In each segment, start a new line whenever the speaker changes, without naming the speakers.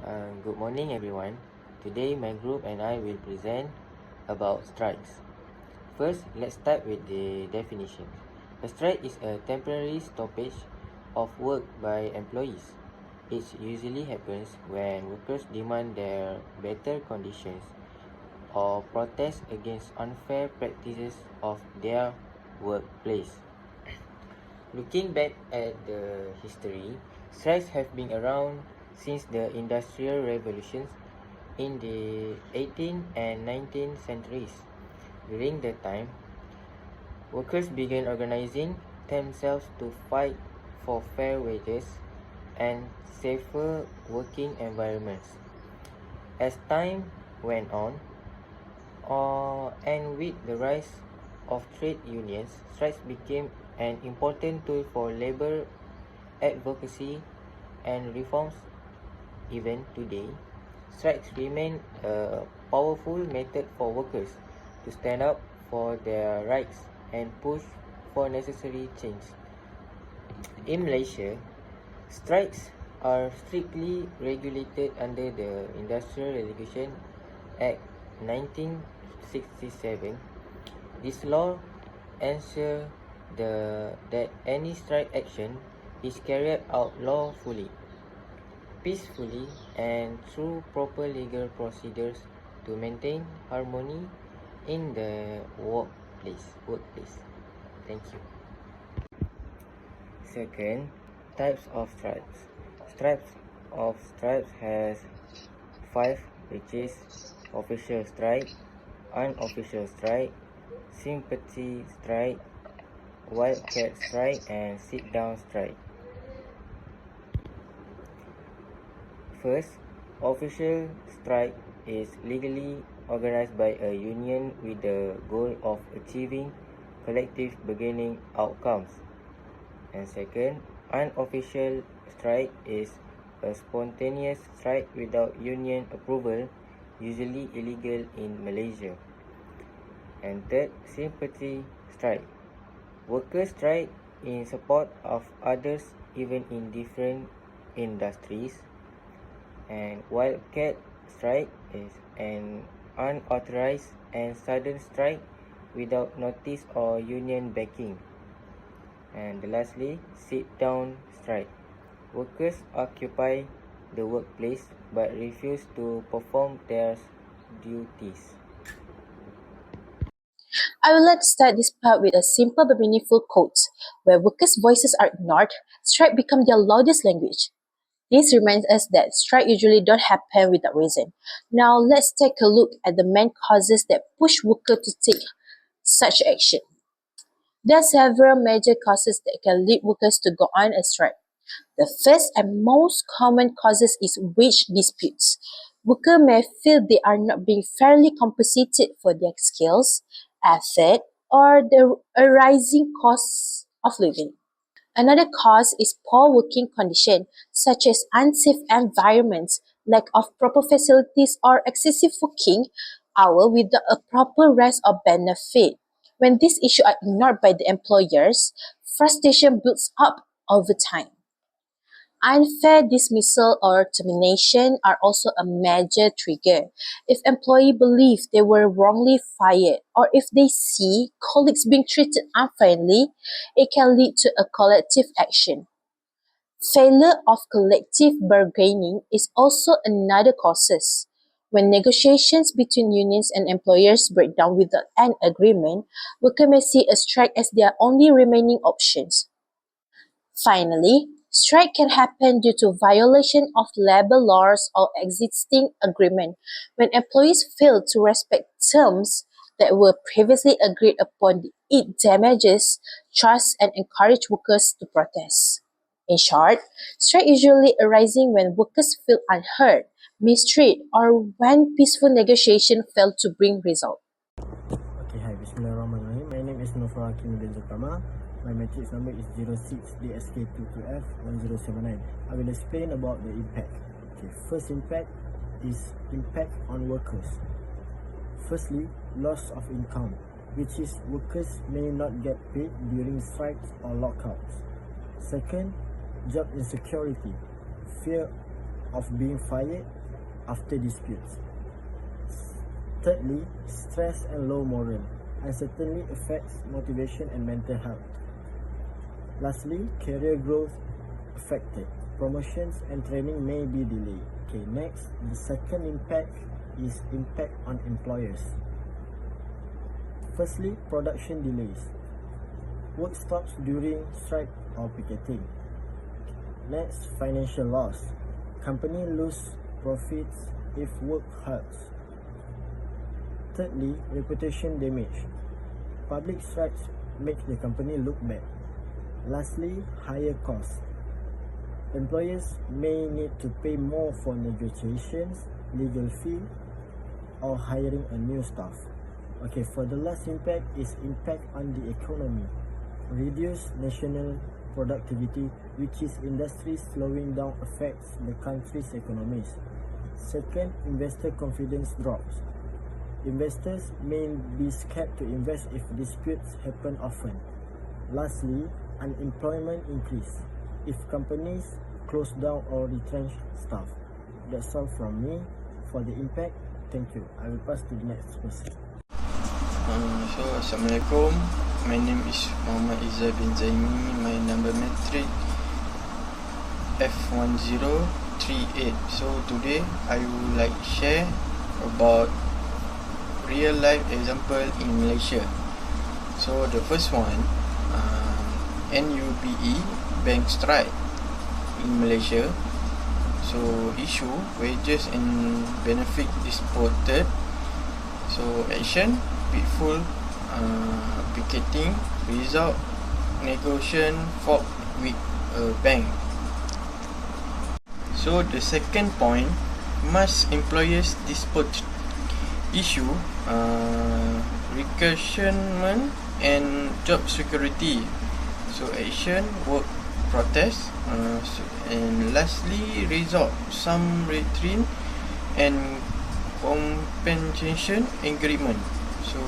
Good morning everyone. Today my group and I will present about strikes. First, let's start with the definition. A strike is a temporary stoppage of work by employees. It usually happens when workers demand their better conditions or protest against unfair practices of their workplace. Looking back at the history, strikes have been around since the Industrial Revolutions in the 18th and 19th centuries. During that time, workers began organizing themselves to fight for fair wages and safer working environments. As time went on, and with the rise of trade unions, strikes became an important tool for labor advocacy and reforms. Even today, strikes remain a powerful method for workers to stand up for their rights and push for necessary change. In Malaysia, strikes are strictly regulated under the Industrial Regulation Act 1967. This law ensures that any strike action is carried out lawfully, peacefully, and through proper legal procedures to maintain harmony in the workplace. Thank you. Second, types of strikes. Strikes has 5, which is official strike, unofficial strike, sympathy strike, wildcat strike, and sit-down strike. First, official strike is legally organized by a union with the goal of achieving collective bargaining outcomes. And second, unofficial strike is a spontaneous strike without union approval, usually illegal in Malaysia. And third, sympathy strike. Workers strike in support of others even in different industries. And wildcat strike is an unauthorized and sudden strike without notice or union backing. And lastly, sit-down strike. Workers occupy the workplace but refuse to perform their duties.
I would like to start this part with a simple but meaningful quote. Where workers' voices are ignored, strike becomes their loudest language. This reminds us that strike usually don't happen without reason. Now let's take a look at the main causes that push workers to take such action. There are several major causes that can lead workers to go on a strike. The first and most common causes is wage disputes. Workers may feel they are not being fairly compensated for their skills, effort, or the rising costs of living. Another cause is poor working conditions, such as unsafe environments, lack of proper facilities, or excessive working hours without a proper rest or benefit. When these issues are ignored by the employers, frustration builds up over time. Unfair dismissal or termination are also a major trigger. If employees believe they were wrongly fired or if they see colleagues being treated unfairly, it can lead to a collective action. Failure of collective bargaining is also another cause. When negotiations between unions and employers break down without an agreement, workers may see a strike as their only remaining options. Finally, strike can happen due to violation of labor laws or existing agreement. When employees fail to respect terms that were previously agreed upon, it damages trust and encourages workers to protest. In short, strike usually arising when workers feel unheard, mistreated, or when peaceful negotiation fail to bring result.
Okay, hi, Bismillahirrahmanirrahim. My name is Nofra Hakim bin Zulkama. My matrix number is 06DSK22F1079. I will explain about the impact. Okay, first impact is impact on workers. Firstly, loss of income, which is workers may not get paid during strikes or lockouts. Second, job insecurity, fear of being fired after disputes. Thirdly, stress and low morale uncertainly affects motivation and mental health. Lastly, career growth affected. Promotions and training may be delayed. Okay, next, the second impact is impact on employers. Firstly, production delays. Work stops during strike or picketing. Next, financial loss. Company lose profits if work halts. Thirdly, reputation damage. Public strikes make the company look bad. Lastly, higher costs. Employers may need to pay more for negotiations, legal fee, or hiring a new staff. Okay, for the last impact is impact on the economy. Reduced national productivity, which is industry slowing down, affects the country's economies. Second, investor confidence drops. Investors may be scared to invest if disputes happen often. Lastly, unemployment increase if companies close down or retrench staff. That's all from me. For the impact, thank you. I will pass to the next person.
Assalamualaikum. My name is Muhammad Izzah bin Zaimi. My number metric F1038. So today I would like share about real life example in Malaysia. So the first one, NUBE bank strike in Malaysia. So issue wages and benefit disputed. So action peaceful picketing, result negotiation fought with a bank. So the second point, mass employers dispute issue, recruitment and job security. So action work protest, and lastly result some retreat and compensation agreement. So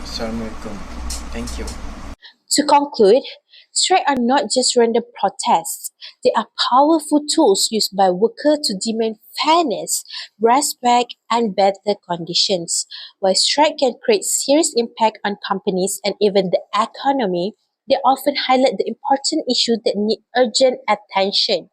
Assalamualaikum. Thank you.
To conclude, strikes are not just random protests. They are powerful tools used by workers to demand fairness, respect, and better conditions. While strike can create serious impact on companies and even the economy, they often highlight the important issues that need urgent attention.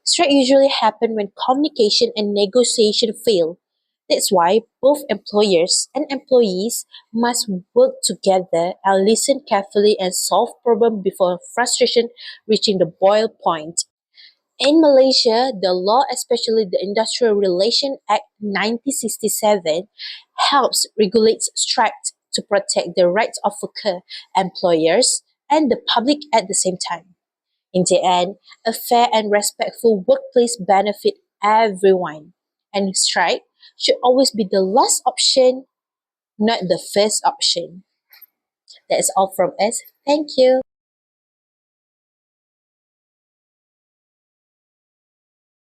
Strike usually happen when communication and negotiation fail. That's why both employers and employees must work together and listen carefully and solve problems before frustration reaching the boil point. In Malaysia, the law, especially the Industrial Relation Act 1967, helps regulate strikes to protect the rights of workers, employers, and the public at the same time. In the end, a fair and respectful workplace benefit everyone, and strike should always be the last option, not the first option. That's all from us. Thank you.